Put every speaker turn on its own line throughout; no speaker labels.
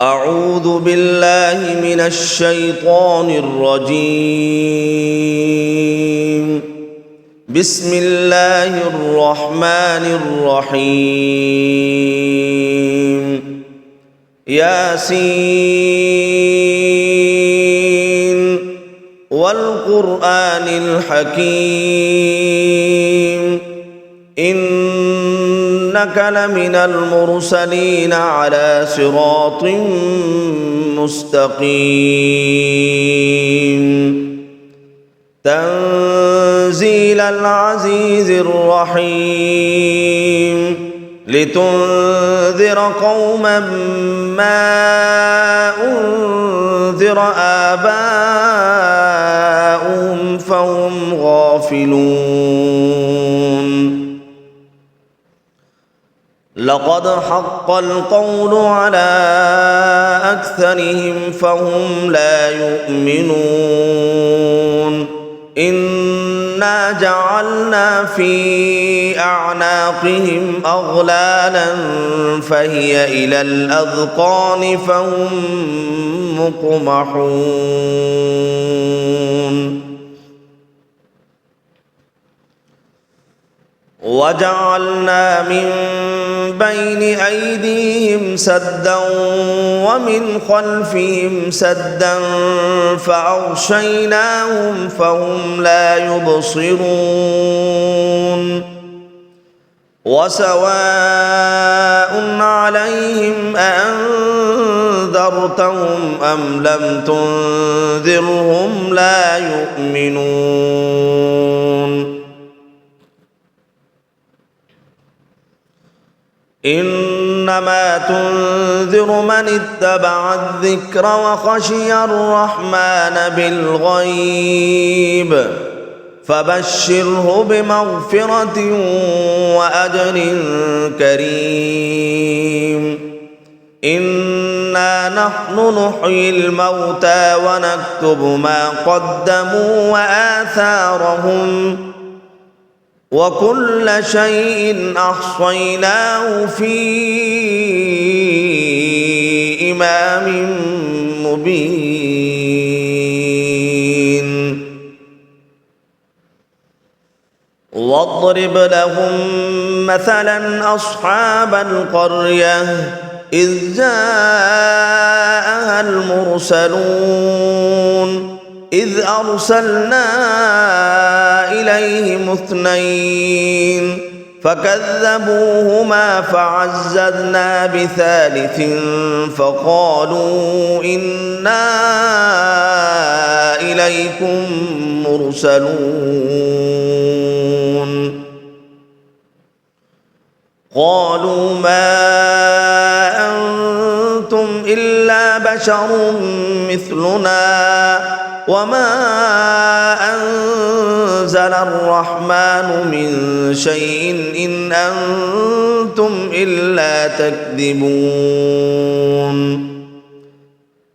أعوذ بالله من الشيطان الرجيم. بسم الله الرحمن الرحيم. ياسين والقرآن الحكيم إنك لمن المرسلين على صراط مستقيم تنزيل العزيز الرحيم لتنذر قوما ما أنذر آباؤهم فهم غافلون. لقد حق القول على أكثرهم فهم لا يؤمنون. إنا جعلنا في أعناقهم أغلالا فهي إلى الأذقان فهم مقمحون. وجعلنا من بين أيديهم سدا ومن خلفهم سدا فأغشيناهم فهم لا يبصرون. وسواء عليهم أأنذرتهم أم لم تنذرهم لا يؤمنون. إنما تنذر من اتبع الذكر وخشي الرحمن بالغيب فبشره بمغفرة وأجر كريم. إنا نحن نحيي الموتى ونكتب ما قدموا وآثارهم وكل شيء أحصيناه في إمام مبين. واضرب لهم مثلا أصحاب القرية إذ جاءها المرسلون إذ أرسلنا إليهم اثنين فكذبوهما فعززنا بثالث فقالوا إنا إليكم مرسلون. قالوا ما أنتم إلا بشر مثلنا وما أنزل الرحمن من شيء إن أنتم إلا تكذبون.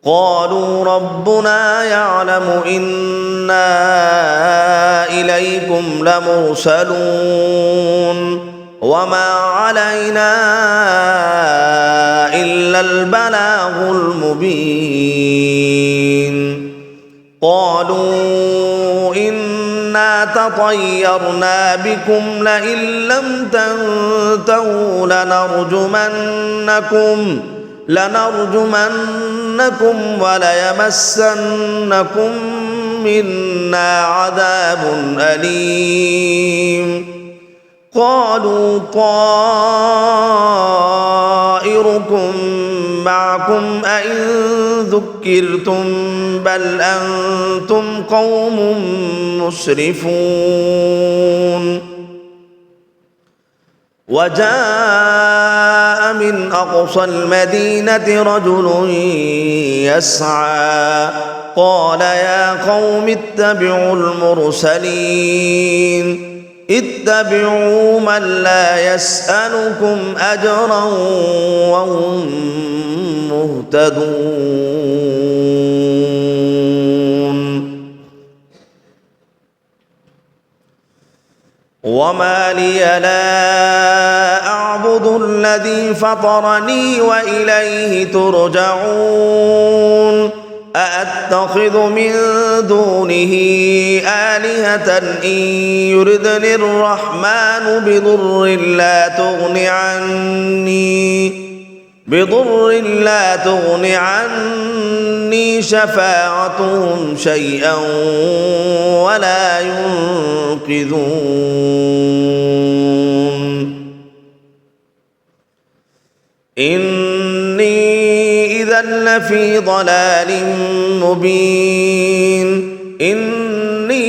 قالوا ربنا يعلم إنا إليكم لمرسلون وما علينا إلا البلاغ المبين. قالوا إنا تطيرنا بكم لئن لم تنتهوا لنرجمنكم وليمسنكم منا عذاب أليم. قالوا طائركم معكم أئن ذكرتم بل أنتم قوم مسرفون. وجاء من أقصى المدينة رجل يسعى قال يا قوم اتبعوا المرسلين اتبعوا من لا يسألكم أجرا وهم مهتدون. وما لي لا أعبد الذي فطرني وإليه ترجعون أأتخذ من دونه آلهة إن يردني الرحمن بضر لا تغن عني شفاعتهم شيئا ولا ينقذون إني إذا لفي ضلال مبين إني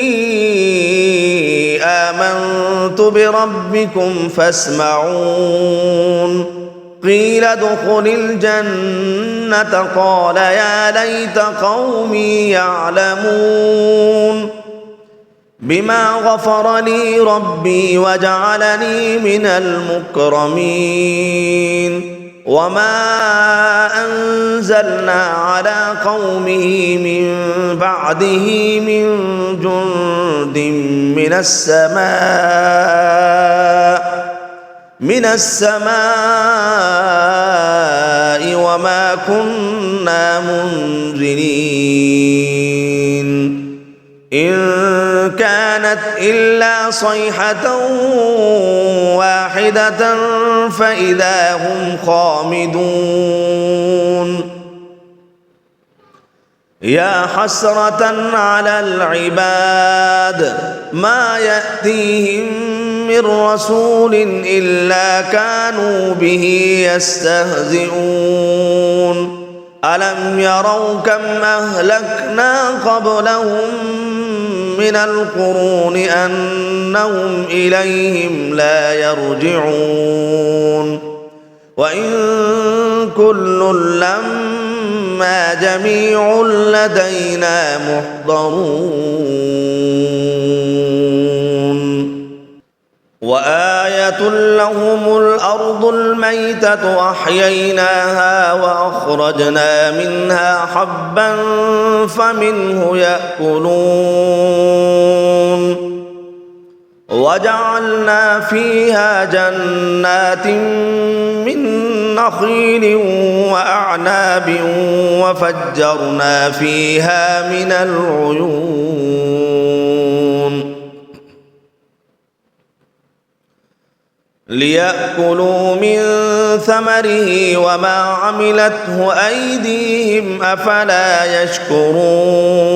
آمنت بربكم فاسمعون قيل ادخل الجنة قال يا ليت قومي يعلمون بما غفر لي ربي وجعلني من المكرمين وما أنزلنا على قومه من بعده من جند من السماء وما كنا منزلين إن كانت إلا صيحة واحدة فإذا هم خامدون يا حسرة على العباد ما يأتيهم من رسول إلا كانوا به يستهزئون ألم يروا كم أهلكنا قبلهم من القرون أنهم إليهم لا يرجعون وإن كل لما جميع لدينا محضرون وآية لهم الأرض الميتة أحييناها وأخرجنا منها حبا فمنه يأكلون وجعلنا فيها جنات من نخيل وأعناب وفجرنا فيها من العيون ليأكلوا من ثمره وما عملته أيديهم أفلا يشكرون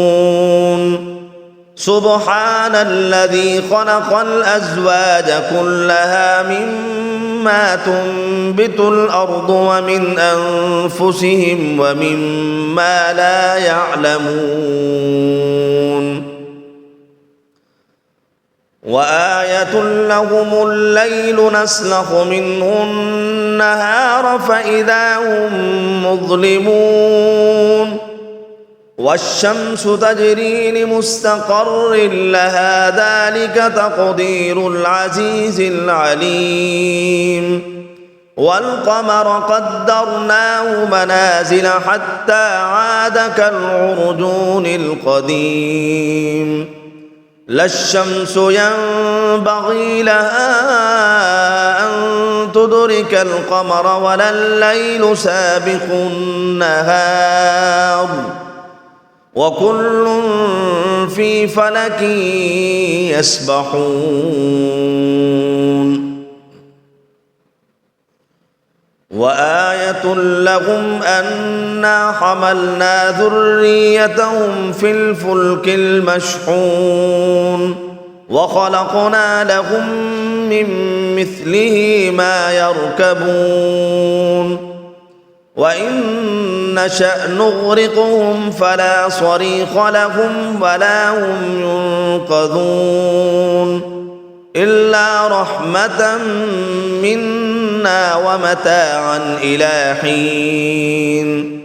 سبحان الذي خلق الأزواج كلها مما تنبت الأرض ومن أنفسهم ومما لا يعلمون وآية لهم الليل نسلخ منه النهار فإذا هم مظلمون والشمس تجري لمستقر لها ذلك تقدير العزيز العليم والقمر قدرناه منازل حتى عاد كالعرجون القديم لا الشمس ينبغي لها أن تدرك القمر ولا الليل سابق النهار وكل في فلك يسبحون وآية لهم أنا حملنا ذريتهم في الفلك المشحون وخلقنا لهم من مثله ما يركبون وإن نشأ نغرقهم فلا صريخ لهم ولا هم ينقذون إلا رحمة منا ومتاعا إلى حين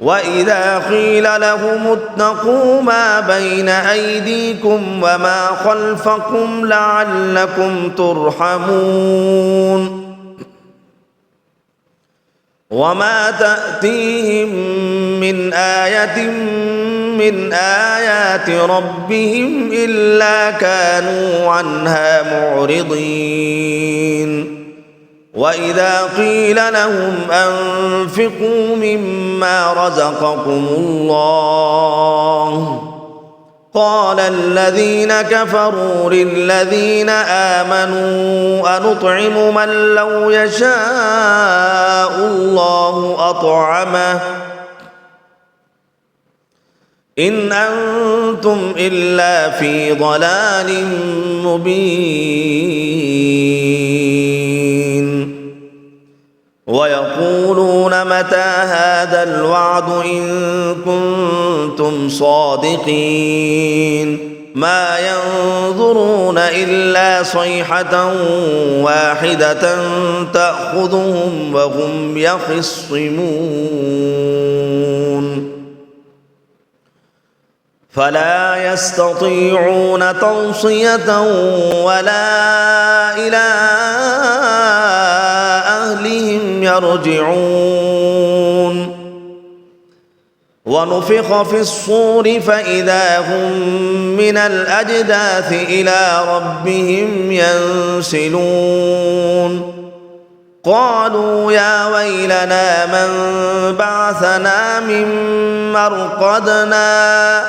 وإذا قيل لهم اتقوا ما بين أيديكم وما خلفكم لعلكم ترحمون وما تأتيهم من آية من آيات ربهم إلا كانوا عنها معرضين وإذا قيل لهم أنفقوا مما رزقكم الله قال الذين كفروا للذين آمنوا أنطعم من لو يشاء الله أطعمه إن أنتم إلا في ضلال مبين ويقولون متى هذا الوعد إن كنتم صادقين ما ينظرون إلا صيحة واحدة تأخذهم وهم يخصمون فلا يستطيعون توصية ولا إلى أهلهم يرجعون ونفخ في الصور فإذا هم من الأجداث إلى ربهم ينسلون قالوا يا ويلنا من بعثنا من مرقدنا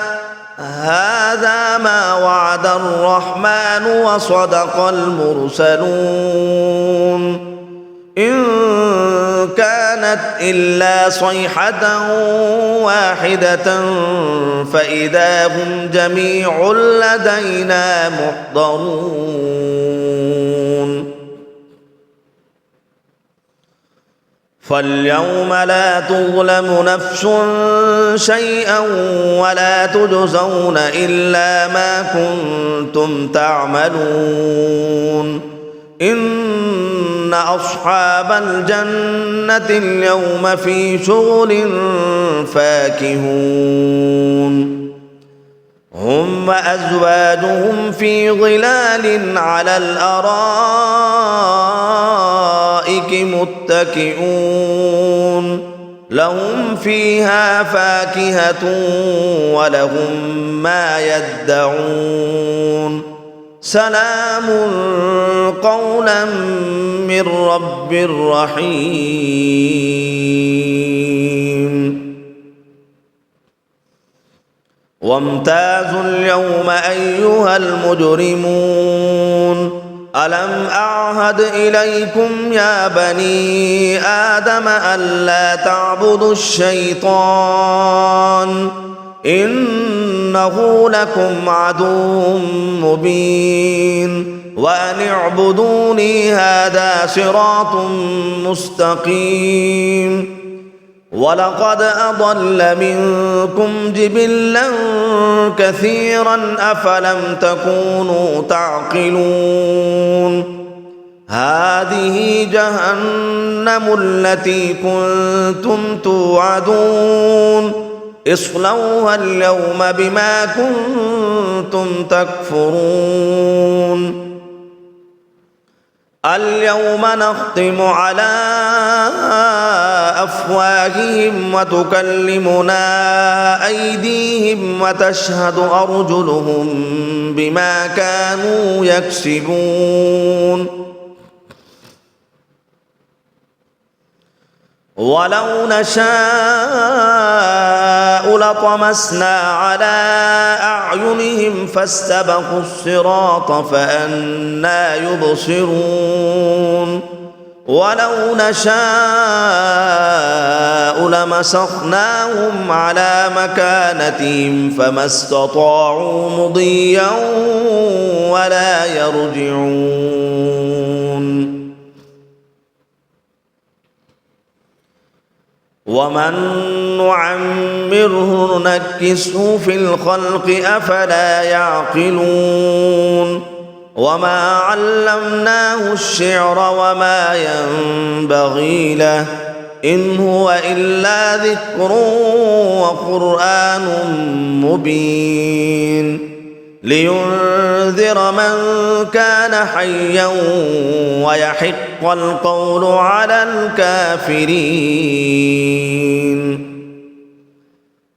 هذا ما وعد الرحمن وصدق المرسلون إن كانت إلا صيحة واحدة فإذا هم جميع لدينا محضرون فاليوم لا تظلم نفس شيئا ولا تجزون إلا ما كنتم تعملون إن أصحاب الجنة اليوم في شغل فاكهون هم وأزواجهم في ظلال على الأرائك متكئون لهم فيها فاكهة ولهم ما يدعون سلام قولا من رب رحيم وامتازوا اليوم أيها المجرمون ألم أعهد إليكم يا بني آدم ألا تعبدوا الشيطان إنه لكم عدو مبين وأن اعبدوني هذا صراط مستقيم ولقد أضل منكم جبلا كثيرا أفلم تكونوا تعقلون هذه جهنم التي كنتم توعدون اصلوها اليوم بما كنتم تكفرون اليوم نختم على أفواههم وتكلمنا أيديهم وتشهد أرجلهم بما كانوا يكسبون ولو نشاء لطمسنا على أعينهم فاستبقوا الصراط فأنى يبصرون ولو نشاء لمسخناهم على مكانتهم فما استطاعوا مضيا ولا يرجعون ومن نعمره نكسه في الخلق أفلا يعقلون وما علمناه الشعر وما ينبغي له إن هو إلا ذكر وقرآن مبين لينذر من كان حيا ويحق القول على الكافرين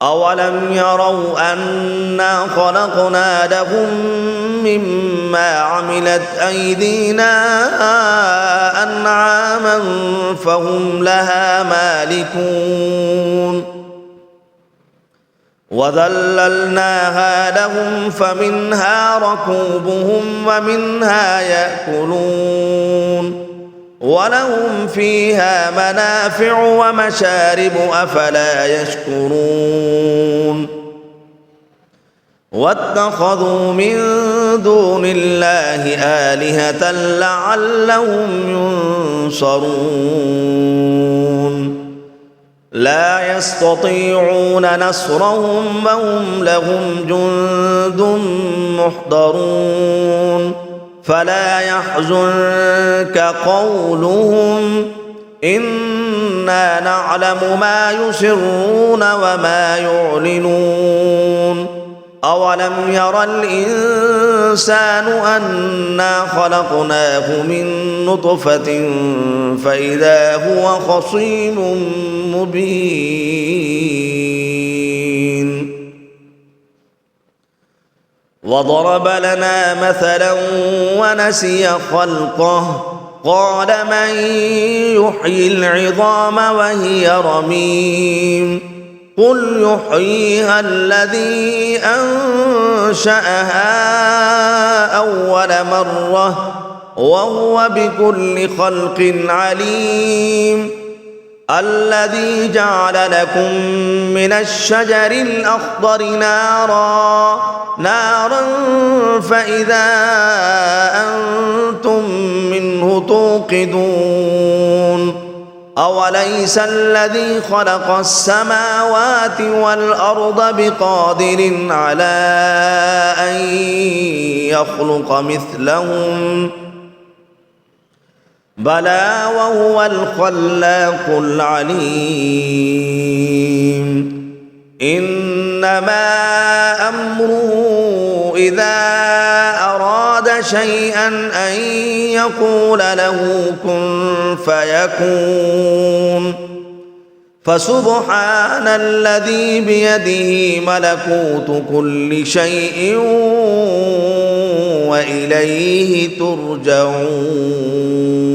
أولم يروا أنا خلقنا لهم مما عملت أيدينا أنعاما فهم لها مالكون وذللناها لهم فمنها ركوبهم ومنها يأكلون ولهم فيها منافع ومشارب أفلا يشكرون واتخذوا من دون الله آلهة لعلهم ينصرون لا يستطيعون نصرهم وهم لهم جند محضرون فلا يحزنك قولهم إنا نعلم ما يسرون وما يعلنون أولم ير الإنسان أنا خلقناه من نطفة فإذا هو خصيم مبين وضرب لنا مثلا ونسي خلقه قال من يحيي العظام وهي رميم قل يحييها الذي أنشأها أول مرة وهو بكل خلق عليم الذي جعل لكم من الشجر الأخضر نارا فإذا أنتم منه توقدون أوليس الذي خلق السماوات والأرض بقادر على أن يخلق مثلهم بلى وهو الخلاق العليم إنما أمره إذا أراد شيئا أن يقول له كن فيكون فسبحان الذي بيده ملكوت كل شيء وإليه ترجعون